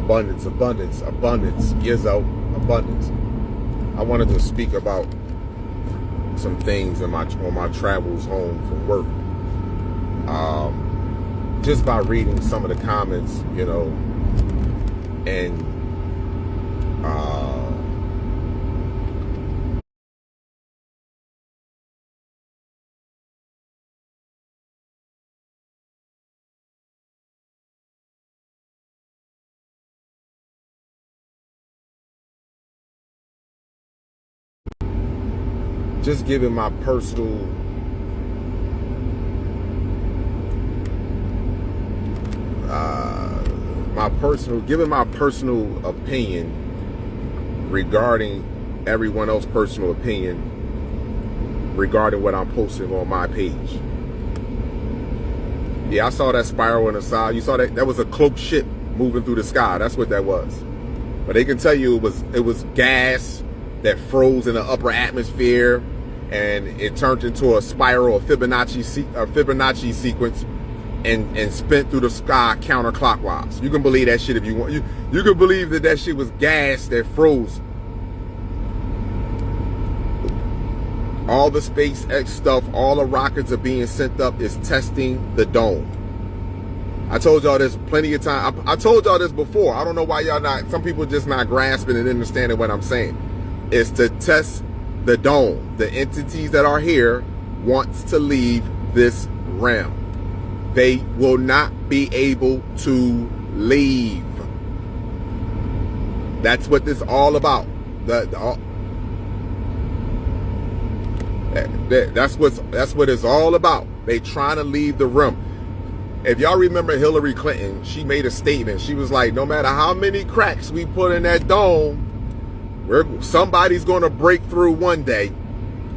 Abundance, abundance, abundance. Yizzo, abundance. I wanted to speak about some things on my travels home from work. Just by reading some of the comments, you know, and just giving my personal giving my personal opinion regarding everyone else's personal opinion regarding what I'm posting on my page. Yeah, I saw that spiral in the side. You saw that? That was a cloaked ship moving through the sky. That's what that was. But they can tell you it was gas that froze in the upper atmosphere, and it turned into a spiral, a Fibonacci sequence, and spent through the sky counterclockwise. You can believe that shit if you want. You can believe that shit was gas that froze. All the SpaceX stuff, all the rockets are being sent up is testing the dome. I told y'all this plenty of time. I told y'all this before. I don't know why y'all not, some people just not grasping and understanding what I'm saying. It's to test the dome. The entities that are here wants to leave this realm. They will not be able to leave. That's what this all about. That's what it's all about. They trying to leave the realm. If y'all remember Hillary Clinton, she made a statement. She was like, no matter how many cracks we put in that dome, somebody's going to break through one day.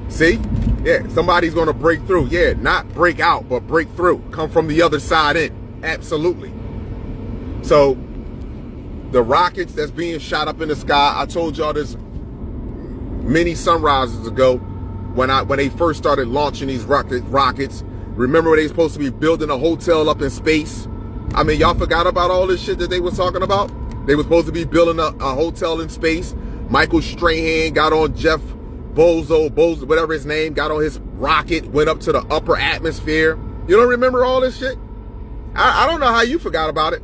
See? Yeah, somebody's going to break through. Yeah, not break out, but break through. Come from the other side in. Absolutely. So, the rockets that's being shot up in the sky, I told y'all this many sunrises ago when they first started launching these rockets. Remember when they supposed to be building a hotel up in space? I mean, y'all forgot about all this shit that they was talking about? They were supposed to be building a hotel in space. Michael Strahan got on Jeff Bezos, whatever his name, got on his rocket, went up to the upper atmosphere. You don't remember all this shit? I don't know how you forgot about it.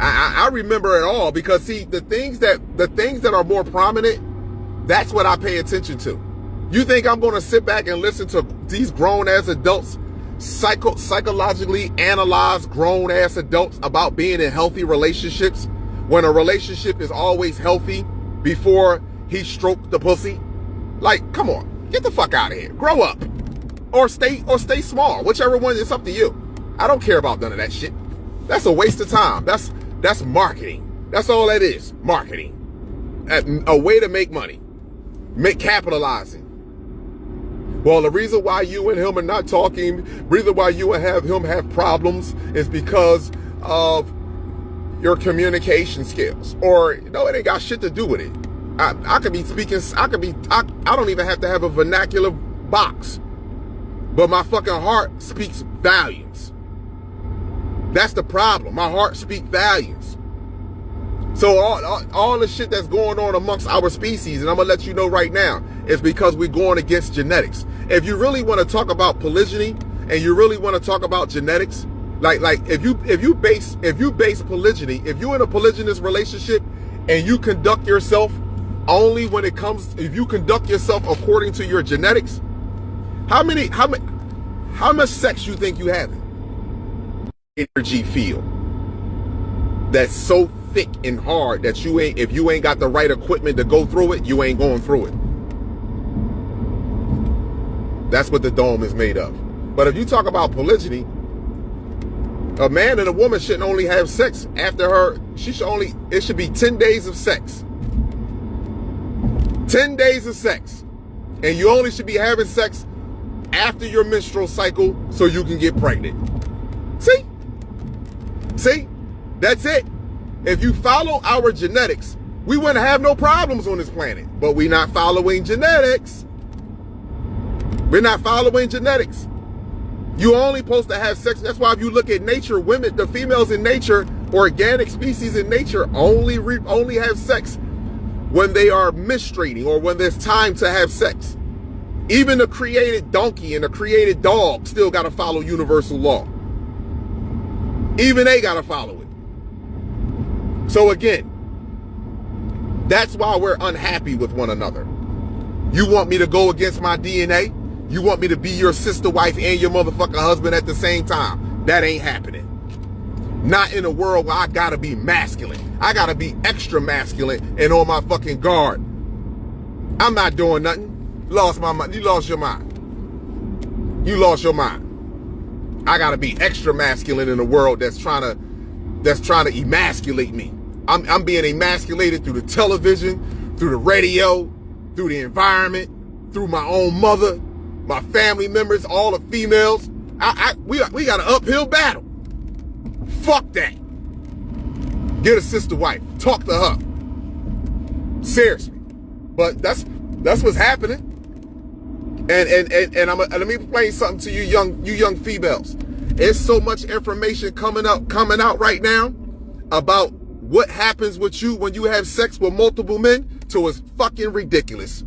I remember it all because see, the things that are more prominent, that's what I pay attention to. You think I'm going to sit back and listen to these grown ass adults psychologically analyze grown ass adults about being in healthy relationships when a relationship is always healthy before he stroked the pussy? Like, come on, get the fuck out of here. Grow up. Or stay small. Whichever one, it's up to you. I don't care about none of that shit. That's a waste of time. That's marketing. That's all that is. Marketing. A way to make money. Capitalizing. Well, the reason why you and him are not talking, reason why you and him have problems is because of your communication skills. Or, no, it ain't got shit to do with it. I could be speaking, I don't even have to have a vernacular box. But my fucking heart speaks volumes. That's the problem. My heart speaks volumes. So all the shit that's going on amongst our species, and I'm going to let you know right now, is because we're going against genetics. If you really want to talk about polygyny and you really want to talk about genetics, like if you base polygyny, if you're in a polygynous relationship and you conduct yourself only when it comes, if you conduct yourself according to your genetics, how much sex you think you having? Energy field that's so thick and hard that if you ain't got the right equipment to go through it, you ain't going through it. That's what the dome is made of. But if you talk about polygyny, a man and a woman shouldn't only have sex after it should be 10 days of sex. 10 days of sex. And you only should be having sex after your menstrual cycle so you can get pregnant. See? That's it. If you follow our genetics, we wouldn't have no problems on this planet. But we're not following genetics. We're not following genetics. You only supposed to have sex. That's why if you look at nature, women, the females in nature Organic species in nature only have sex when they are menstruating or when there's time to have sex. Even a created donkey and a created dog still got to follow universal law. Even they got to follow it. So again, that's why we're unhappy with one another. You want me to go against my DNA? You want me to be your sister wife and your motherfucking husband at the same time? That ain't happening. Not in a world where I gotta be masculine. I gotta be extra masculine and on my fucking guard. I'm not doing nothing. Lost my mind. You lost your mind. You lost your mind. I gotta be extra masculine in a world that's trying to emasculate me. I'm being emasculated through the television, through the radio, through the environment, through my own mother, my family members, all the females. We got an uphill battle. Fuck that. Get a sister wife. Talk to her. Seriously. But that's what's happening. And let me explain something to you young females. There's so much information coming out right now about what happens with you when you have sex with multiple men, so it's fucking ridiculous.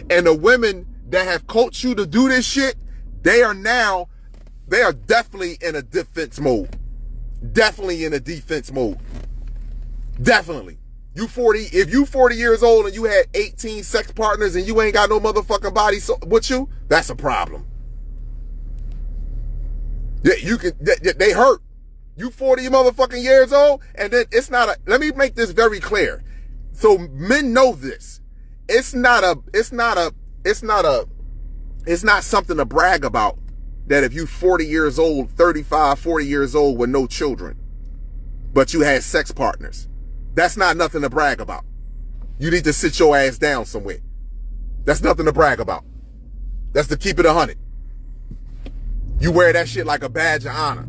And the women that have coached you to do this shit, they are definitely in a defense mode. Definitely in a defense mode. Definitely. If you 40 years old and you had 18 sex partners and you ain't got no motherfucking body with you, that's a problem. Yeah, they hurt. You 40 motherfucking years old, and then let me make this very clear. So men know this. It's not something to brag about that if you 40 years old, 35, 40 years old with no children, but you had sex partners. That's not nothing to brag about. You need to sit your ass down somewhere. That's nothing to brag about. That's to keep it 100. You wear that shit like a badge of honor.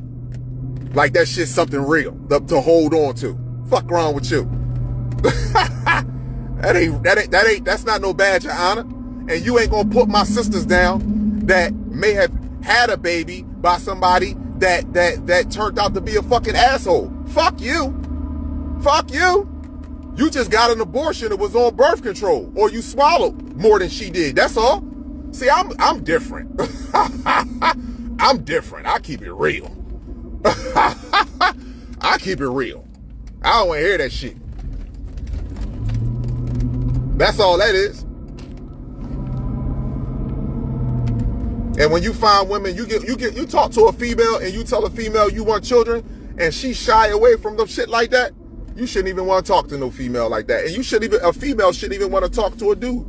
Like that shit's something real to hold on to. Fuck wrong with you. That's not no badge of honor. And you ain't gonna put my sisters down that may have had a baby by somebody that turned out to be a fucking asshole. Fuck you. Fuck you. You just got an abortion that was on birth control, or you swallowed more than she did. That's all. See, I'm different. I'm different. I keep it real. I keep it real. I don't want to hear that shit. That's all that is. And when you find women, you talk to a female and you tell a female you want children and she shy away from the shit like that, you shouldn't even want to talk to no female like that. And a female shouldn't even want to talk to a dude.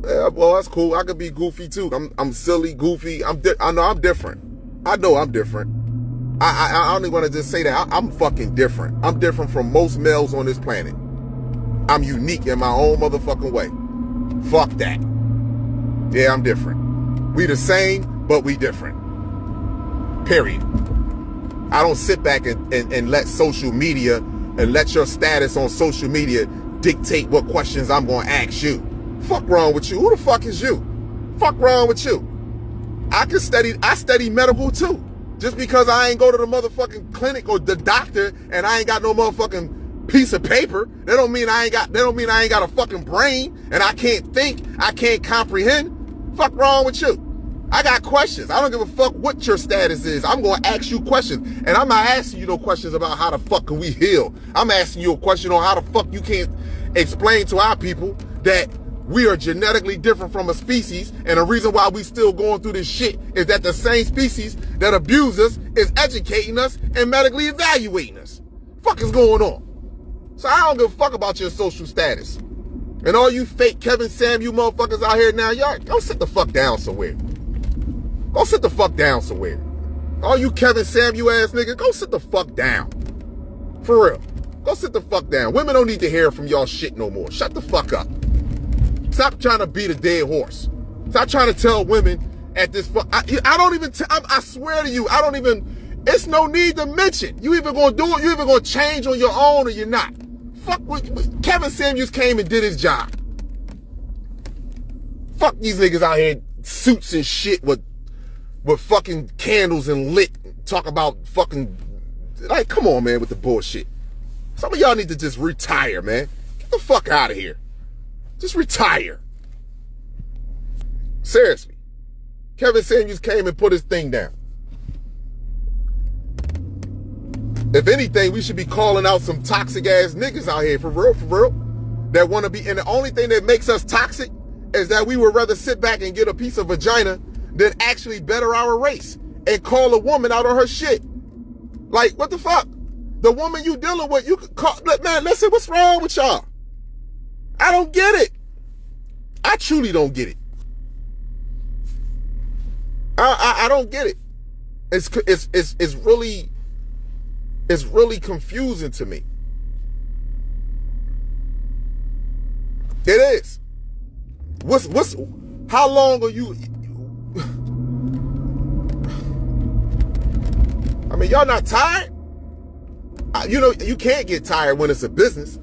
Yeah, well, that's cool. I could be goofy too. I'm silly, goofy. I know I'm different. I know I'm different. I only want to just say that I'm fucking different. I'm different from most males on this planet. I'm unique in my own motherfucking way. Fuck that. Yeah, I'm different. We the same, but we different. Period. I don't sit back and let social media and let your status on social media dictate what questions I'm going to ask you. Fuck wrong with you? Who the fuck is you? Fuck wrong with you? I study medical too. Just because I ain't go to the motherfucking clinic or the doctor and I ain't got no motherfucking piece of paper, that don't mean I ain't got a fucking brain and I can't think, I can't comprehend. Fuck wrong with you? I got questions. I don't give a fuck what your status is. I'm going to ask you questions. And I'm not asking you no questions about how the fuck can we heal. I'm asking you a question on how the fuck you can't explain to our people that we are genetically different from a species, and the reason why we still going through this shit is that the same species that abuse us is educating us and medically evaluating us. Fuck is going on? So I don't give a fuck about your social status. And all you fake Kevin Samuel motherfuckers out here now, y'all go sit the fuck down somewhere. Go sit the fuck down somewhere. All you Kevin Samuel ass niggas, go sit the fuck down. For real. Go sit the fuck down. Women don't need to hear from y'all shit no more. Shut the fuck up. Stop trying to beat a dead horse. Stop trying to tell women at this fuck. I swear to you, it's no need to mention. You either gonna do it, you either gonna change on your own or you're not. Fuck what Kevin Samuels came and did his job. Fuck these niggas out here in suits and shit with fucking candles and lit, talk about fucking Like, come on, man, with the bullshit. Some of y'all need to just retire, man. Get the fuck out of here. Just retire. Seriously. Kevin Samuels came and put his thing down. If anything, we should be calling out some toxic ass niggas out here, for real, that want to be, and the only thing that makes us toxic is that we would rather sit back and get a piece of vagina than actually better our race and call a woman out on her shit. Like, what the fuck? The woman you dealing with, you could call, man, listen, what's wrong with y'all? I don't get it. I truly don't get it. I don't get it. It's really confusing to me. It is. How long are you? I mean, y'all not tired? You know, you can't get tired when it's a business.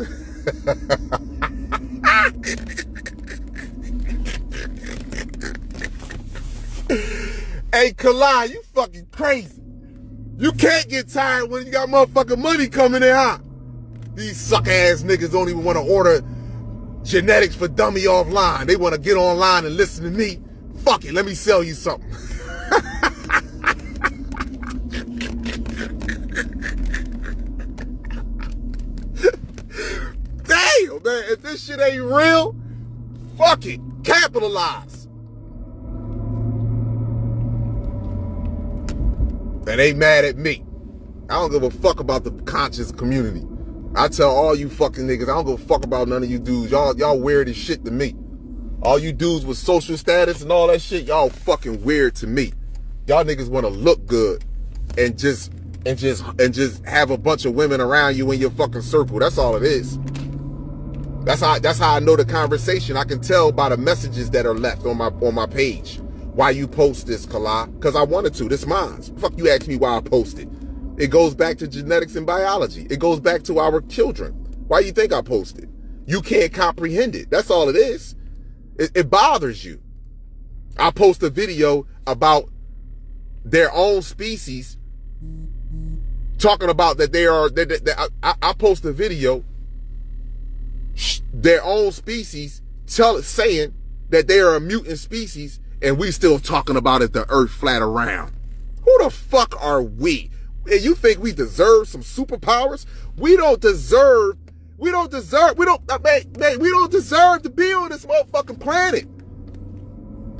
Hey, Kalai, you fucking crazy. You can't get tired when you got motherfucking money coming in, huh? These suck-ass niggas don't even want to order genetics for dummy offline. They want to get online and listen to me. Fuck it, let me sell you something. Damn, man, if this shit ain't real, fuck it, capitalize. And they mad at me. I don't give a fuck about the conscious community. I tell all you fucking niggas, I don't give a fuck about none of you dudes. Y'all weird as shit to me. All you dudes with social status and all that shit, y'all fucking weird to me. Y'all niggas want to look good and just have a bunch of women around you in your fucking circle. That's all it is. That's how I know the conversation. I can tell by the messages that are left on my page. Why you post this, Kala? Because I wanted to. This mine. Fuck you ask me why I posted. It goes back to genetics and biology. It goes back to our children. Why you think I posted? You can't comprehend it. That's all it is. It bothers you. I post a video about their own species talking about that they are, I post a video, their own species saying that they are a mutant species, and we still talking about it, the earth flat around. Who the fuck are we? And you think we deserve some superpowers? We don't deserve to be on this motherfucking planet.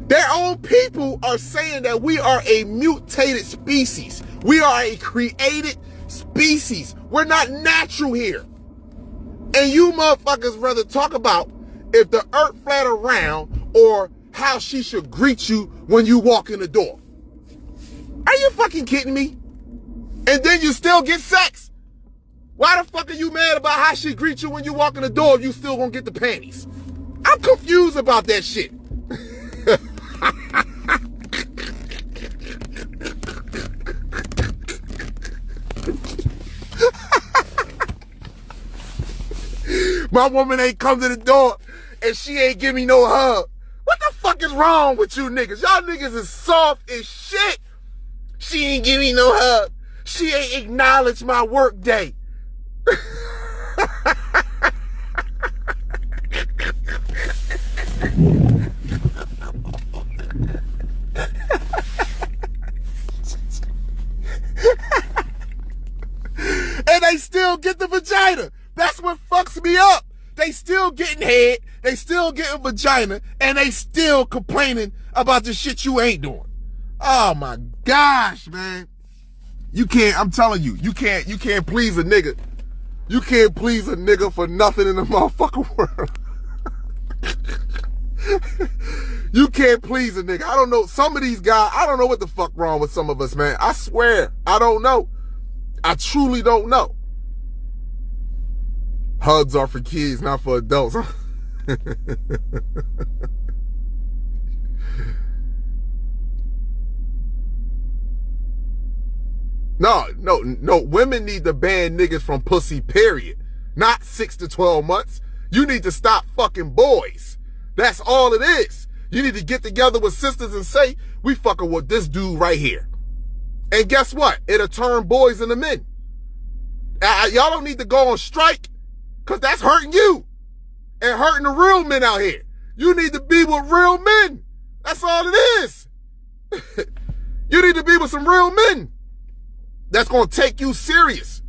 Their own people are saying that we are a mutated species. We are a created species. We're not natural here. And you motherfuckers rather talk about if the earth flat around or how she should greet you when you walk in the door. Are you fucking kidding me? And then you still get sex. Why the fuck are you mad about how she greets you when you walk in the door if you still gonna get the panties? I'm confused about that shit. My woman ain't come to the door and she ain't give me no hug. What the fuck is wrong with you niggas? Y'all niggas is soft as shit. She ain't give me no hug. She ain't acknowledged my work day. And they still get the vagina. That's what fucks me up. They still getting head, they still getting vagina, and they still complaining about the shit you ain't doing. Oh my gosh, man. You can't, I'm telling you, you can't please a nigga. You can't please a nigga for nothing in the motherfucking world. You can't please a nigga. I don't know, some of these guys, I don't know what the fuck wrong with some of us, man. I swear, I don't know. I truly don't know. Hugs are for kids, not for adults. No. Women need to ban niggas from pussy, period. Not 6 to 12 months. You need to stop fucking boys. That's all it is. You need to get together with sisters and say, we fucking with this dude right here. And guess what? It'll turn boys into men. Y'all don't need to go on strike because that's hurting you and hurting the real men out here. You need to be with real men. That's all it is. You need to be with some real men that's going to take you serious.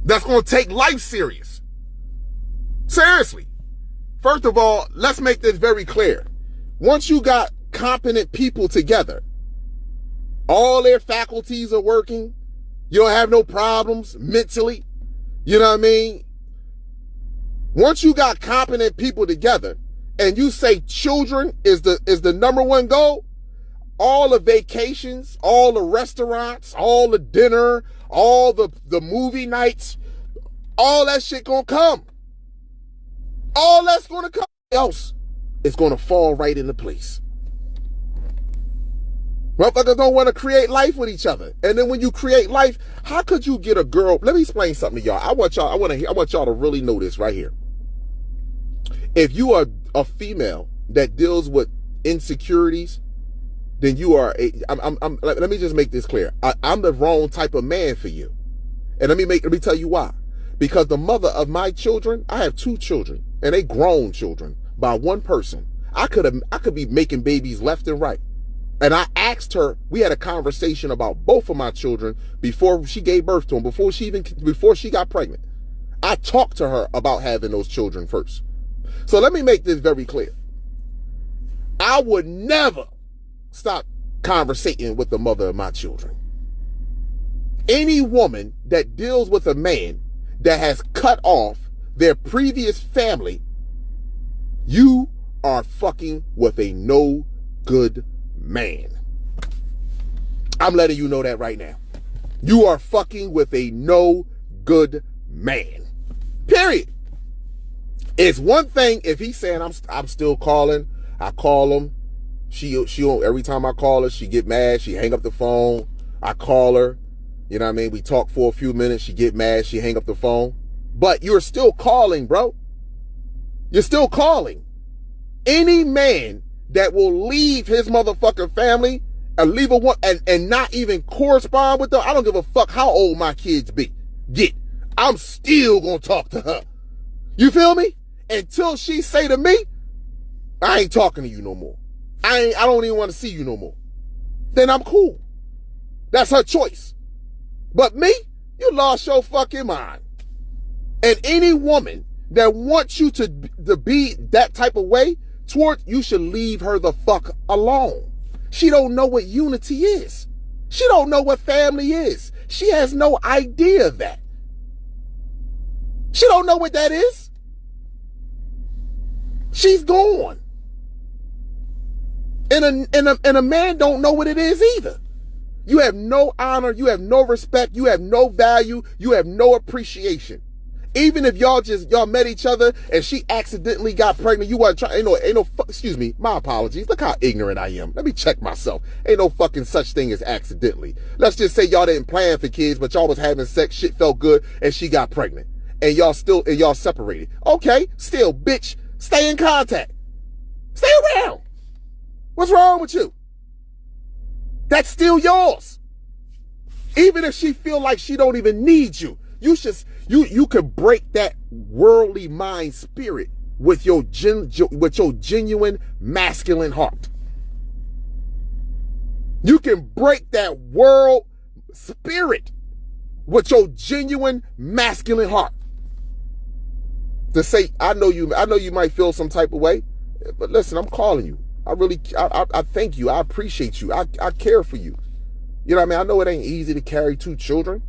That's going to take life serious. Seriously. First of all, let's make this very clear. Once you got competent people together, all their faculties are working, you don't have no problems mentally, you know what I mean? Once you got competent people together and you say children is the number one goal, all the vacations, all the restaurants, all the dinner, all the movie nights, all that shit gonna come. All that's gonna come. Else, it's gonna fall right into place. Motherfuckers don't want to create life with each other. And then when you create life, how could you get a girl? Let me explain something to y'all. I want y'all to really know this right here. If you are a female that deals with insecurities, then you are let me just make this clear. I'm the wrong type of man for you. And let me tell you why. Because the mother of my children, I have 2 children, and they grown children by one person. I could be making babies left and right. And I asked her, we had a conversation about both of my children before she gave birth to them, before she got pregnant. I talked to her about having those children first. So let me make this very clear. I would never stop conversating with the mother of my children. Any woman that deals with a man that has cut off their previous family, you are fucking with a no good man. I'm letting you know that right now. You are fucking with a no good man. Period. It's one thing if he's saying I'm still calling. I call him. She every time I call her, she get mad. She hang up the phone. I call her. You know what I mean? We talk for a few minutes. She get mad. She hang up the phone. But you're still calling, bro. You're still calling. Any man that will leave his motherfucking family and leave a one and not even correspond with them. I don't give a fuck how old my kids get. I'm still gonna talk to her. You feel me? Until she say to me, I ain't talking to you no more. I don't even want to see you no more. Then I'm cool. That's her choice. But me, you lost your fucking mind. And any woman that wants you to be that type of way, you should leave her the fuck alone. She don't know what unity is. She don't know what family is. She has no idea of that. She don't know what that is. She's gone. And a man don't know what it is either. You have no honor, you have no respect, you have no value, you have no appreciation. Even if y'all met each other and she accidentally got pregnant, you wasn't trying, excuse me, my apologies. Look how ignorant I am. Let me check myself. Ain't no fucking such thing as accidentally. Let's just say y'all didn't plan for kids, but y'all was having sex, shit felt good, and she got pregnant. And y'all separated. Okay, still, bitch, stay in contact. Stay around. What's wrong with you? That's still yours. Even if she feel like she don't even need you. You can break that worldly mind spirit with your genuine masculine heart. You can break that world spirit with your genuine masculine heart. To say, I know you might feel some type of way, but listen, I'm calling you. I thank you. I appreciate you. I care for you. You know what I mean? I know it ain't easy to carry 2 children.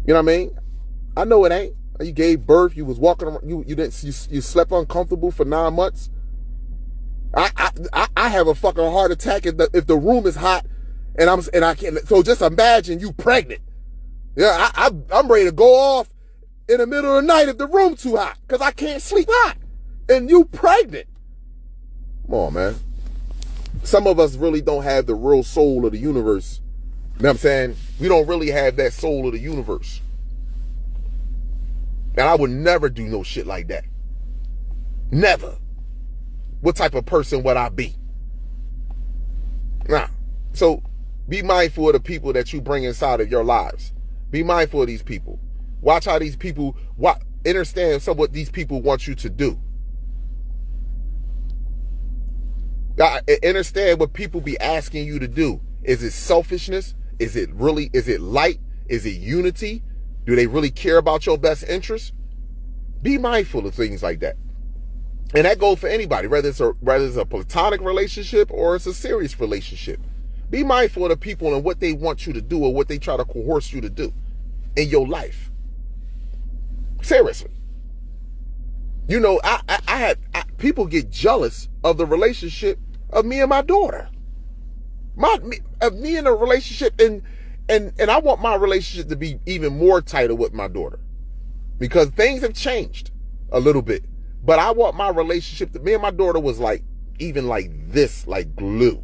You know what I mean? I know it ain't. You gave birth. You was walking around. You slept uncomfortable for 9 months. I have a fucking heart attack if the room is hot and I can't. So just imagine you pregnant. Yeah, I'm ready to go off in the middle of the night if the room too hot because I can't sleep hot, and you pregnant. Come on, man. Some of us really don't have the real soul of the universe. You know what I'm saying? We don't really have that soul of the universe. And I would never do no shit like that. Never. What type of person would I be? Nah. So be mindful of the people that you bring inside of your lives. Be mindful of these people. Watch how these people, understand some what these people want you to do. Understand what people be asking you to do. Is it selfishness? Is it light? Is it unity? Do they really care about your best interest? Be mindful of things like that. And that goes for anybody, whether it's a platonic relationship or it's a serious relationship. Be mindful of the people and what they want you to do or what they try to coerce you to do in your life. Seriously. You know, people get jealous of the relationship of me and my daughter. Of me in a relationship, and I want my relationship to be even more tighter with my daughter. Because things have changed a little bit. But I want my relationship me and my daughter was like, even like this, like glue.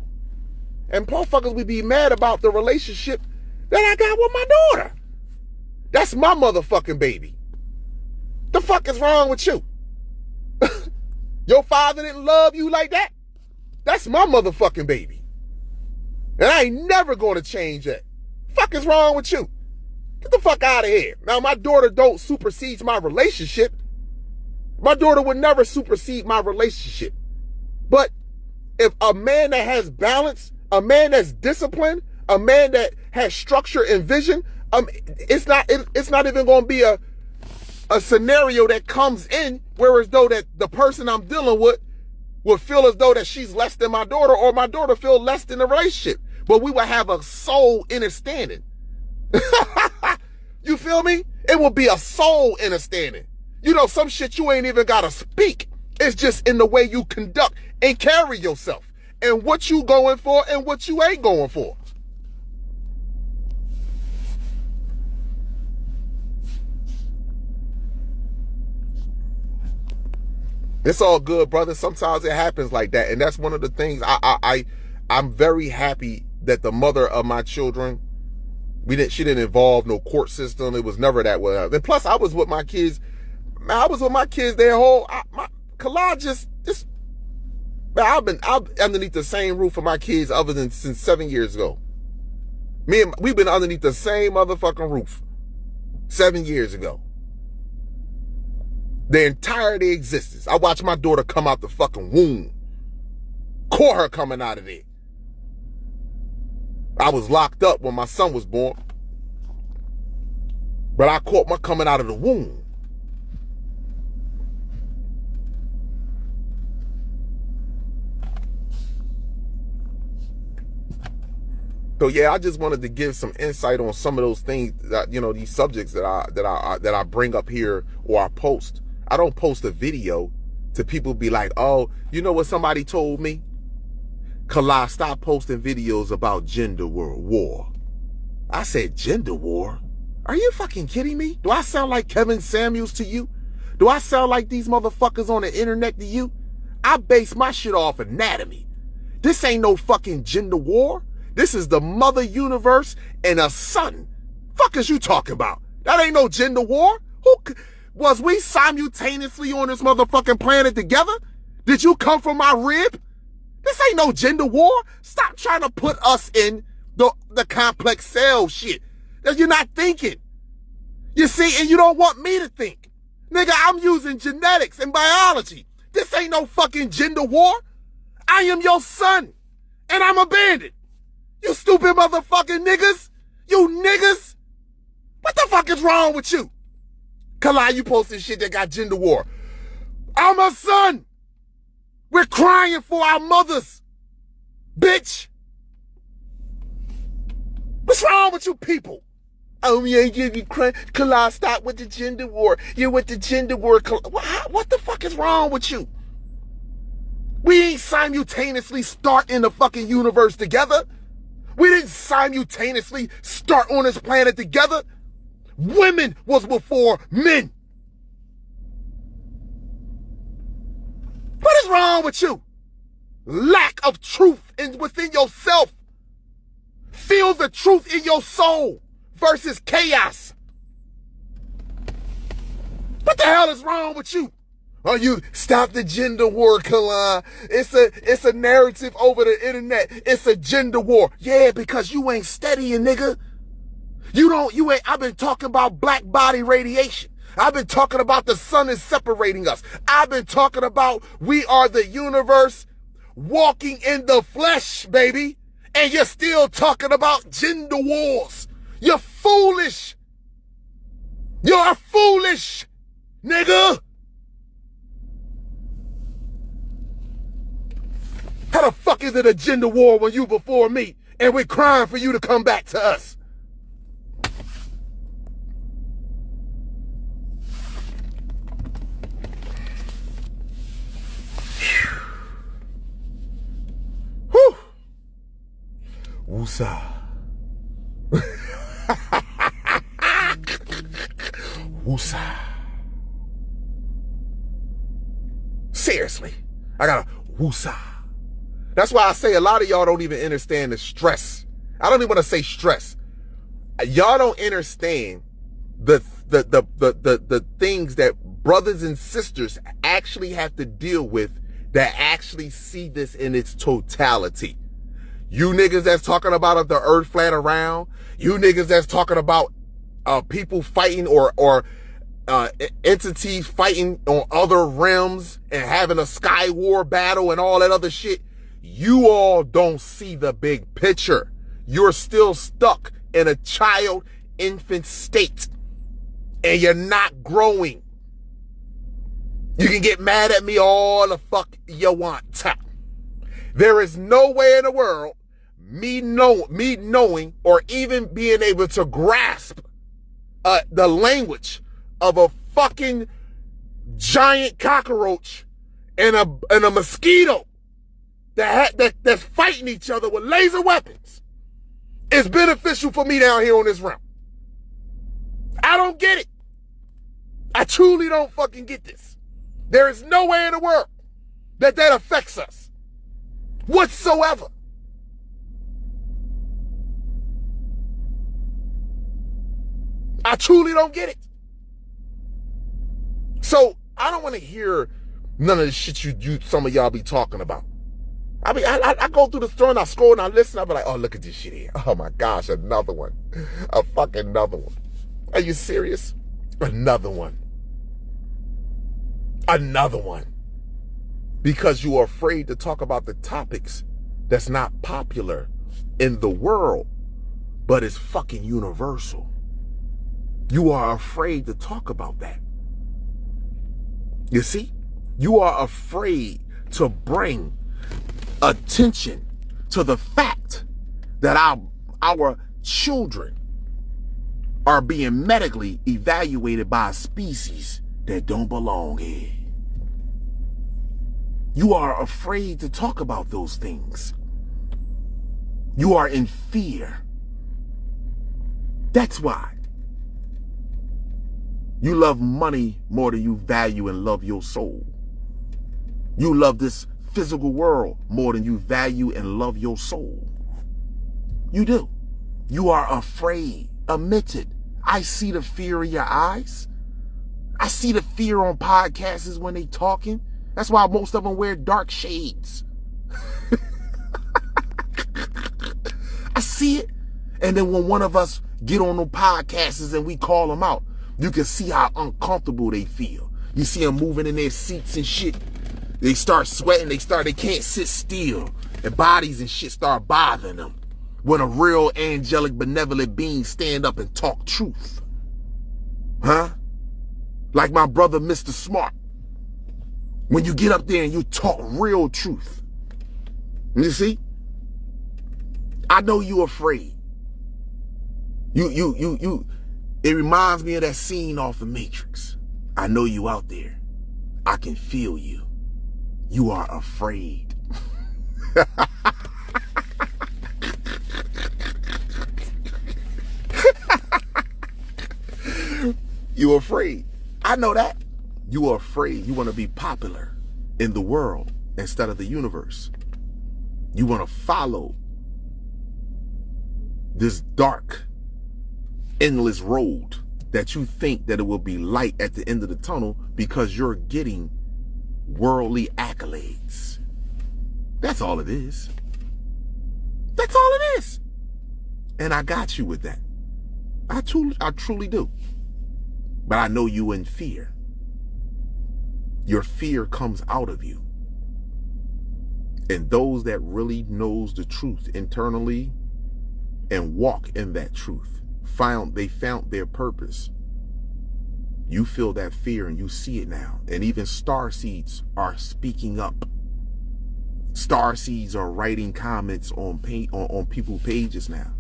And motherfuckers would be mad about the relationship that I got with my daughter. That's my motherfucking baby. The fuck is wrong with you? Your father didn't love you like that? That's my motherfucking baby. And I ain't never gonna change that. Fuck is wrong with you? Get the fuck out of here. Now, my daughter don't supersede my relationship. My daughter would never supersede my relationship. But if a man that has balance, a man that's disciplined, a man that has structure and vision, it's not even going to be a scenario that comes in where as though that the person I'm dealing with would feel as though that she's less than my daughter or my daughter feel less than the relationship. But we would have a soul understanding. You feel me? It will be a soul understanding. You know, some shit you ain't even got to speak. It's just in the way you conduct and carry yourself and what you going for and what you ain't going for. It's all good, brother. Sometimes it happens like that. And that's one of the things I'm very happy that the mother of my children, she didn't involve no court system. It was never that way. And plus I was with my kids. Man, I was with my kids their whole, collage just, man, I've been underneath the same roof of my kids since 7 years ago. We've been underneath the same motherfucking roof 7 years ago. The entirety of existence. I watched my daughter come out the fucking womb. Caught her coming out of there. I was locked up when my son was born. But I caught my coming out of the womb. So yeah, I just wanted to give some insight on some of those things that, you know, these subjects that I bring up here or I post. I don't post a video to people be like, oh, you know what somebody told me? Kala, stop posting videos about gender war. I said, gender war? Are you fucking kidding me? Do I sound like Kevin Samuels to you? Do I sound like these motherfuckers on the internet to you? I base my shit off anatomy. This ain't no fucking gender war. This is the mother universe and a son. Fuck is you talking about? That ain't no gender war. Was we simultaneously on this motherfucking planet together? Did you come from my rib? This ain't no gender war. Stop trying to put us in the complex cell shit that you're not thinking. You see, and you don't want me to think. Nigga, I'm using genetics and biology. This ain't no fucking gender war. I am your son, and I'm abandoned. You stupid motherfucking niggas. You niggas. What the fuck is wrong with you? Kala, you posting shit that got gender war. I'm a son. We're crying for our mothers. Bitch. What's wrong with you people? Oh, yeah, you crying. Kala, stop with the gender war. You're with the gender war. What the fuck is wrong with you? We ain't simultaneously start in the fucking universe together. We didn't simultaneously start on this planet together. Women was before men. What is wrong with you? Lack of truth within yourself. Feel the truth in your soul versus chaos. What the hell is wrong with you? Oh, you stop the gender war, Kalan. It's a narrative over the internet. It's a gender war. Yeah, because you ain't studying, nigga. I've been talking about black body radiation. I've been talking about the sun is separating us. I've been talking about we are the universe walking in the flesh, baby. And you're still talking about gender wars. You're foolish. You're foolish, nigga. How the fuck is it a gender war when you before me and we're crying for you to come back to us? Whew. Woosah. Woosah. Seriously, I got a woosah. That's why I say a lot of y'all don't even understand the stress. I don't even want to say stress. Y'all don't understand the things that brothers and sisters actually have to deal with that actually see this in its totality. You niggas that's talking about the earth flat around, you niggas that's talking about people fighting or entities fighting on other realms and having a sky war battle and all that other shit. You all don't see the big picture. You're still stuck in a child, infant state. And you're not growing. You can get mad at me all the fuck you want. There is no way in the world me knowing or even being able to grasp the language of a fucking giant cockroach and a mosquito that's fighting each other with laser weapons is beneficial for me down here on this realm. I don't get it. I truly don't fucking get this. There is no way in the world that affects us whatsoever. I truly don't get it. So I don't want to hear none of the shit you some of y'all be talking about. I mean, I go through the store and I scroll and I listen. I'll be like, oh, look at this shit here. Oh my gosh, another one. A fucking another one. Are you serious? Another one. Another one. Because you are afraid to talk about the topics that's not popular in the world, but it's fucking universal. You are afraid to talk about that. You see? You are afraid to bring attention to the fact that our children are being medically evaluated by a species that don't belong here. You are afraid to talk about those things. You are in fear. That's why. You love money more than you value and love your soul. You love this physical world more than you value and love your soul. You do. You are afraid. Admit it. I see the fear in your eyes. I see the fear on podcasts when they talking. That's why most of them wear dark shades. I see it. And then when one of us get on the podcasts and we call them out, you can see how uncomfortable they feel. You see them moving in their seats and shit. They start sweating. They can't sit still. Their bodies and shit start bothering them. When a real angelic, benevolent being stand up and talk truth. Huh? Like my brother, Mr. Smart. When you get up there and you talk real truth. You see? I know you're afraid. It reminds me of that scene off the Matrix. I know you out there. I can feel you. You are afraid. You're afraid. I know that. You are afraid. You want to be popular in the world instead of the universe. You want to follow this dark, endless road that you think that it will be light at the end of the tunnel because you're getting worldly accolades. That's all it is. That's all it is. And I got you with that. I truly do. But I know you in fear. Your fear comes out of you. And those that really knows the truth internally and walk in that truth, they found their purpose. You feel that fear and you see it now. And even star seeds are speaking up. Star seeds are writing comments on people's pages now.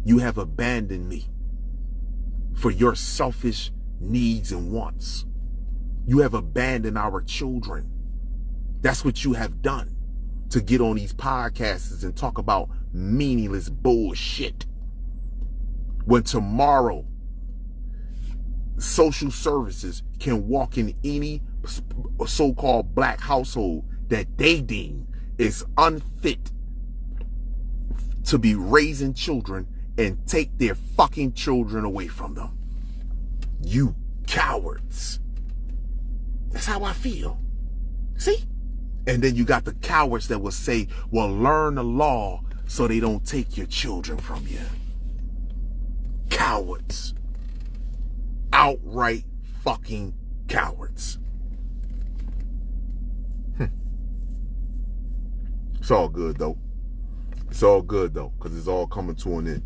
You have abandoned me for your selfish needs and wants. You have abandoned our children. That's what you have done, to get on these podcasts and talk about meaningless bullshit. When tomorrow, social services can walk in any so-called black household that they deem is unfit to be raising children and take their fucking children away from them. You cowards. That's how I feel. See? And then you got the cowards that will say, well, learn the law so they don't take your children from you. Cowards. Outright fucking cowards. It's all good though. It's all good though, because it's all coming to an end.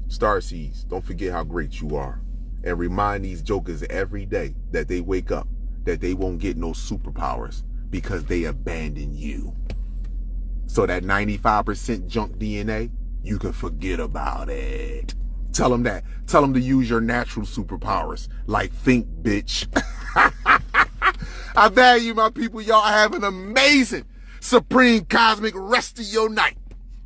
Starseeds, don't forget how great you are. And remind these jokers every day that they wake up that they won't get no superpowers because they abandon you. So that 95% junk DNA, you can forget about it. Tell them that. Tell them to use your natural superpowers. Like think, bitch. I value my people. Y'all have an amazing, supreme, cosmic rest of your night.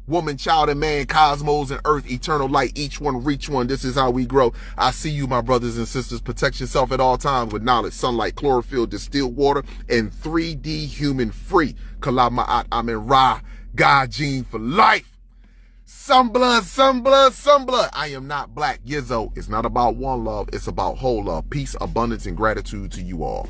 Woman, child, and man, cosmos and earth, eternal light, each one reach one. This is how we grow. I see you, my brothers and sisters. Protect yourself at all times with knowledge, sunlight, chlorophyll, distilled water, and 3D human free. Kalab Ma'at Amin Ra, God gene for life. Some blood, some blood, some blood. I am not black. Yizzo, it's not about one love. It's about whole love. Peace, abundance, and gratitude to you all.